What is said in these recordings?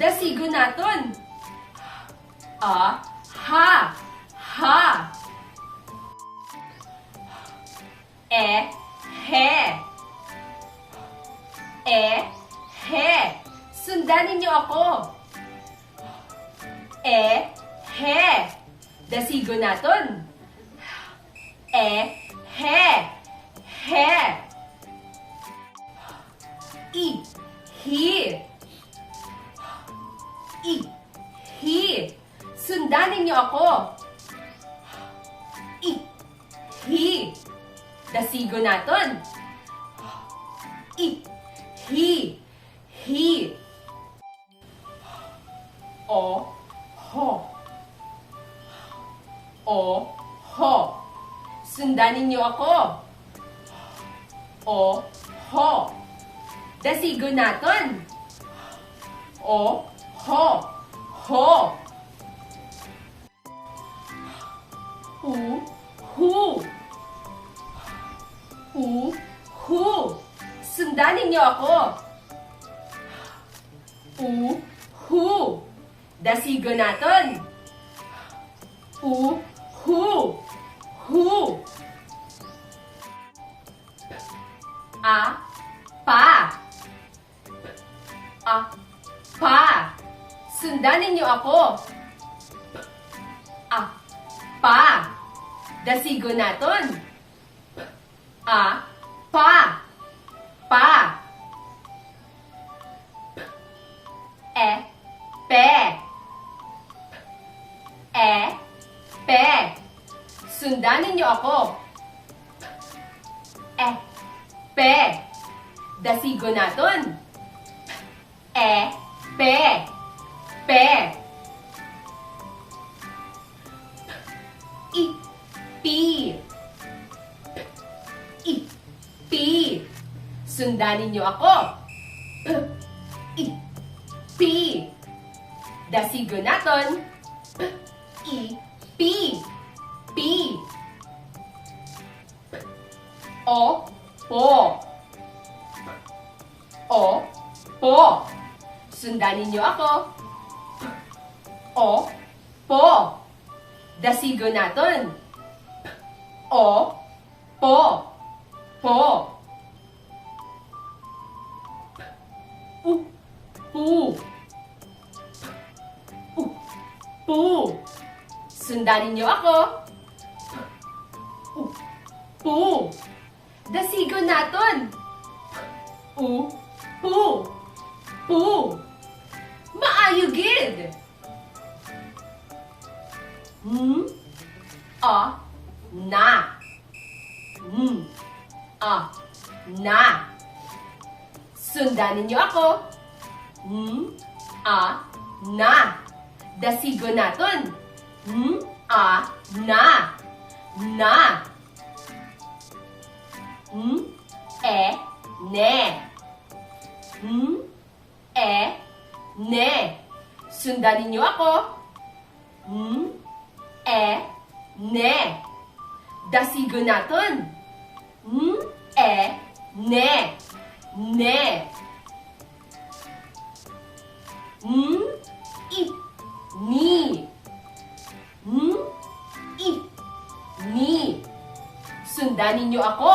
Dasigo naton. A, ha, ha. E, he. E, he. Sundan ninyo ako. E, he. Dasigo naton. E, he. He. I, hi. I, hi. Sundan ninyo ako. I, hi. Dasigo naton. I, hi. Hi. O, ho. O, ho. Sundan ninyo ako. O, ho. Dasigo naton. O, ho. Ho. U, hu. U, hu. Sundan ninyo ako. U, hu. Dasigo naton. U, hu. Hu. A, pa. A, pa. Sundan ninyo ako. A, pa. Dasigo naton. A, pa. Pa. E, pe. E, pe. Sundan ninyo ako. E, pe. Dasigo naton. E, pe. Pe. I, pi. I, pi. Sundan ninyo ako. I, pi. Dasigo naton. I, pi. Pi. O, po. O, po. Sundan ninyo ako. O, po. Dasigo naton. O, po. Po. U, pu. U, pu. Sundan ninyo ako. U, pu. Dasigo naton. U, pu. Pu. Maayo gid. A, na. A, na. Sundan ninyo ako. A, na. Dasigo naton. A, na. Na. E, ne. E, ne. Sundan ninyo ako. E, ne. Dasigo naton. E, ne. Ne. I, ni. I, ni. Sundan ninyo ako.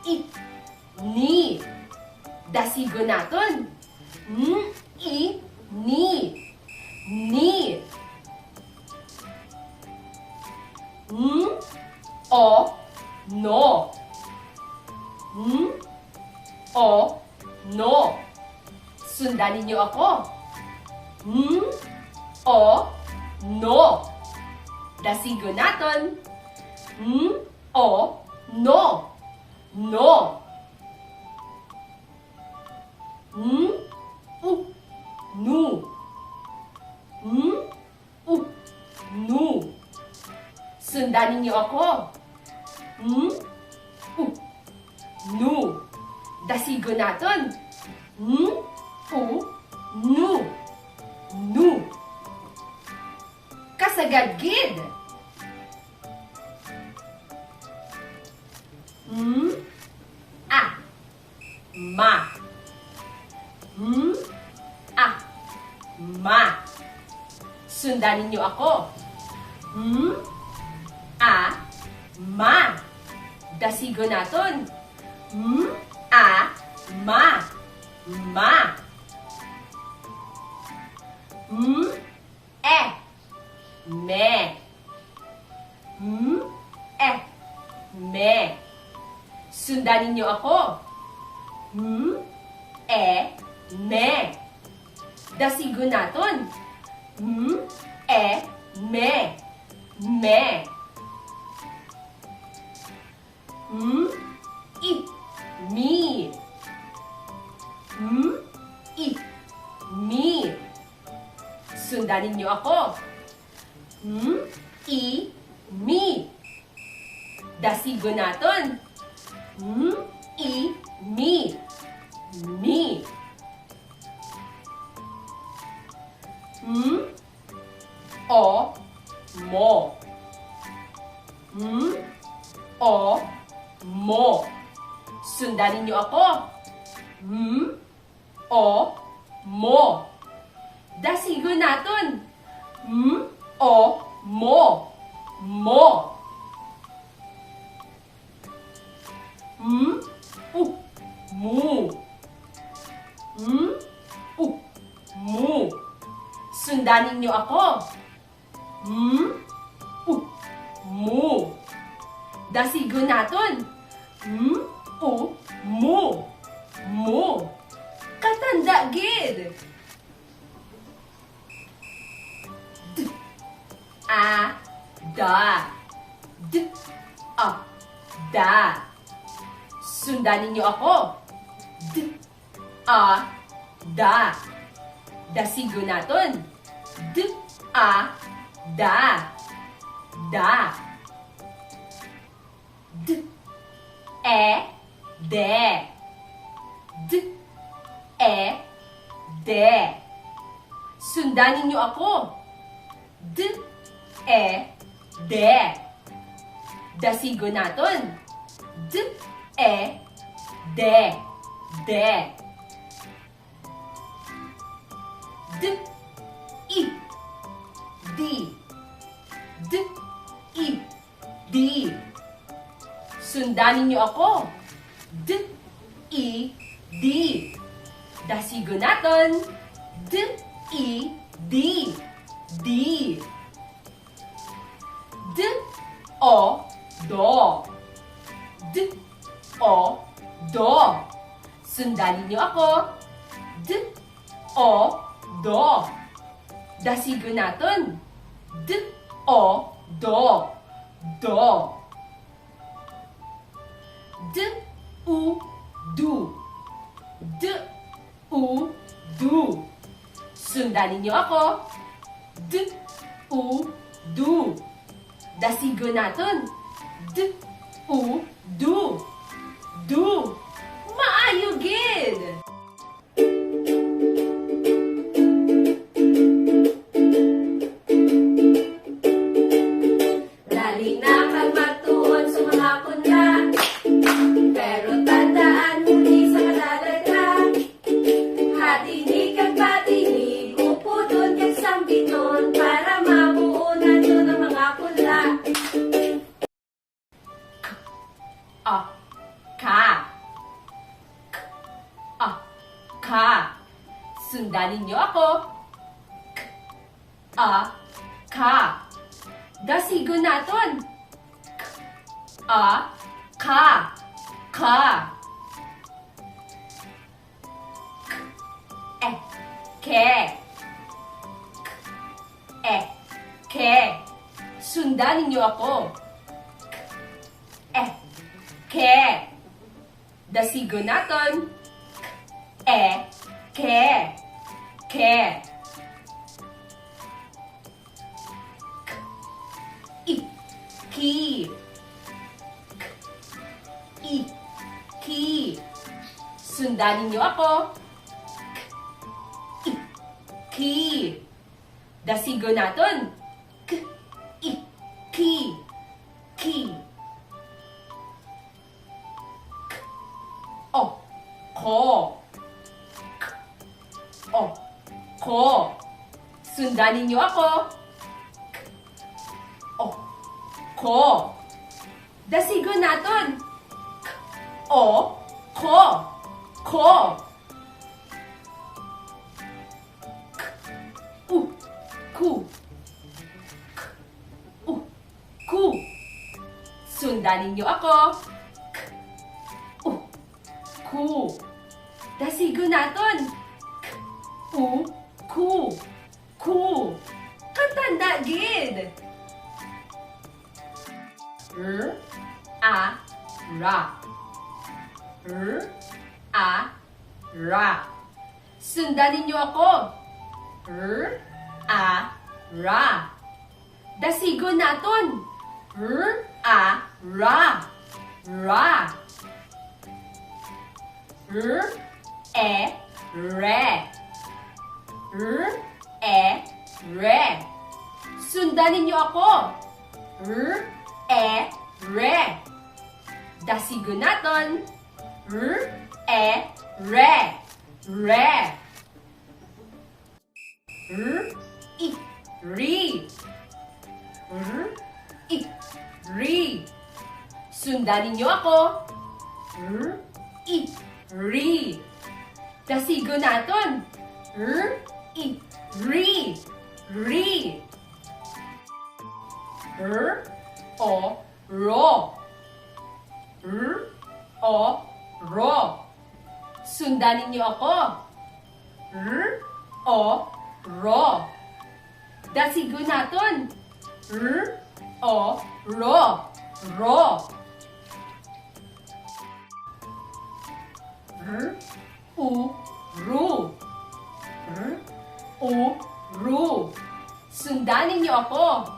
I, ni. Dasigo naton. I, ni. Ni. O, no. O, no. Sundan ninyo ako. O, no. Dasigo naton. O, no. No. U, nu. U, nu. Sundan ninyo ako. U, nu. Dasigo naton. U, nu. Nu. Kasagad gid. A, ma. ma. Sundan ninyo ako. A, ma. Dasigo natin. A, ma. Ma. E, me. E, me. Sundan ninyo ako. E, me. Dasigo natin. E, me. Me. I, mi. I, mi. Sundan ninyo ako. I, mi. Dasigo natin. I, mi. Mi. O, mo. O, mo. Sundan ninyo ako. O, mo. Dasigo natin. O, mo. Mo. U, mu. U, mu. Sundan ninyo ako. U, mu. Dasigo natin. U, mu. Mu. Katanda gid. D, a, da. D, a, da. Sundan ninyo ako. D, a, da. Dasigo natin. D, a, da. Da. D, e, de. D, e, de. Sundan ninyo ako. D, e, de. Dasigo natin. D, e, de. De. D, i, di. D, i, di. Sundan ninyo ako. D, i, di. Dasigo natin. D, i, di. Di. D, o, do. D, o, do. Sundan ninyo ako. D, o, do. Dasigo natin. D, o, do. Do. D, u, du. D, u, du. Sundan ninyo ako. D, u, du. Dasigo natin. D, u, du. Du. Maayo gid. Dali na kang magtuon sa mga punla. Pero tandaan huli sa kadalaga. Hatinig kag patinig, upudon kag sambiton para mabuo nato ng mga punla. A, ka. K, a, ka. Sundan ninyo ako. K, a, ka. Dasigo naton. K, a, ka. Ka. K, e, ke. K, e, ke. Sundan ninyo ako. K, e, ke. Dasigo naton. K, e, ke. Ke. K, i, ki. K, i, ki. Sundan ninyo ako. K, i, ki. Dasigo naton. K, i, ki. Ki. K, o, ko. K, o, ko. Sundan ninyo ako. O, ko. Dasigo naton. O, ko. Ko. Ku. Ku. Sundan ninyo ako. Ku. Dasigo naton. Ku. Ku. Katanda gid. Ra. Ra. Sundan ninyo ako. Ra. Dasigo naton. Ra. Ra. Re. Re. Sundan ninyo ako. Re. Dasigo naton. Re. Re. Ri. Ri. Sundan ninyo ako. Ri. Dasigo naton. Ri. Ri. Ro. Ro. Sundan ninyo ako. Ro. Dasigo naton. Ro. Ro. Ru. Ru. Sundan ninyo ako.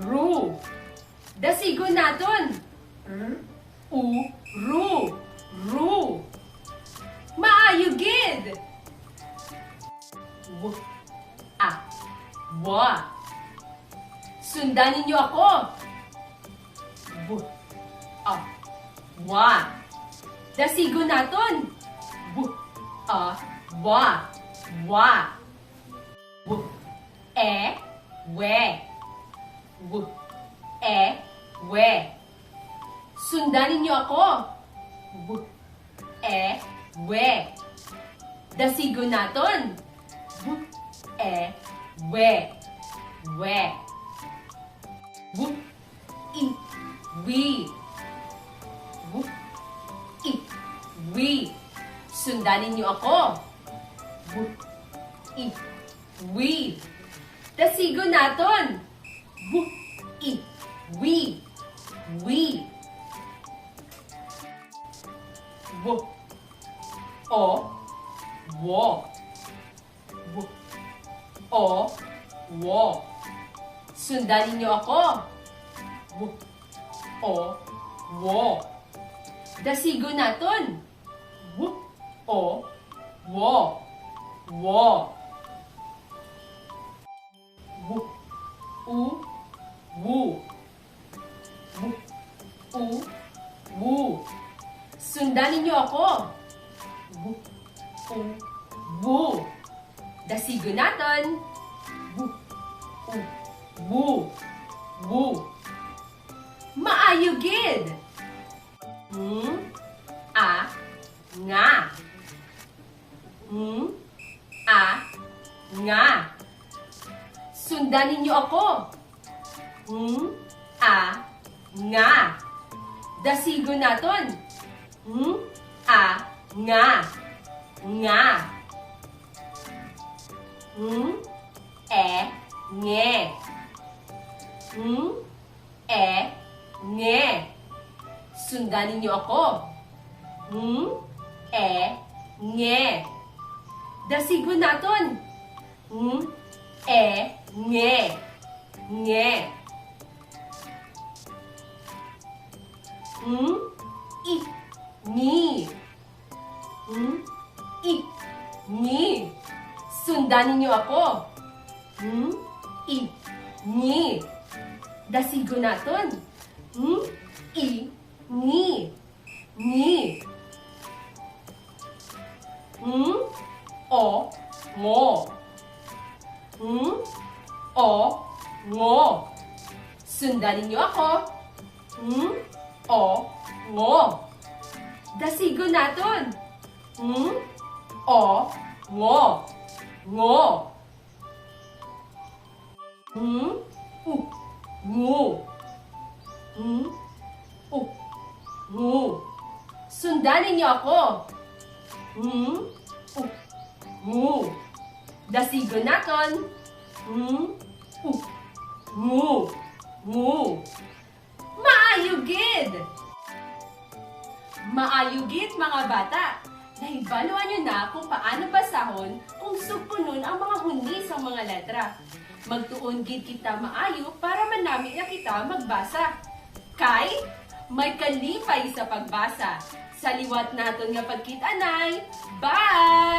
Ru. Dasigo naton. Ru. Ru. Maayo gid. Wa. Sundan ninyo ako. Wa. Dasigo naton. Wa. Wa. We. We. Sundan ninyo ako. We. Dasigo naton. We. We. We. We. Sundan ninyo ako. We. Dasigo naton. We. We. Wo. Sundan ninyo ako. Wo. Dasigo naton. Wo. Wo. Wu. Sundan ninyo ako. Wu. Dasigo naton. Wu. Maayo gid. Nga. Nga. Sundan ninyo ako. Nga. Dasigo naton. Nga. Nga. Nge. Nge. Sundan ninyo ako. Nge. Dasigo naton. Nge. Nge. Ni. Ni. Sundan ninyo ako. Ni. Dasigo naton. Ni. Ni. Ngo. O, ngo. Sundan ninyo ako. O, ngo. Dasigo naton. O, ngo. Ngo. Ngu. Ngu. Sundan ninyo ako. Ngu. Dasigo naton. Ngu. Ngu. Maayugid! Maayugid mga bata! Nahibaluan nyo na kung paano basahon kung sugpunon ang mga huni sa mga letra. Magtuon gid kita maayo para manami na kita magbasa. Kay may kalipay sa pagbasa. Sa liwat naton nga pagkita nay. Bye!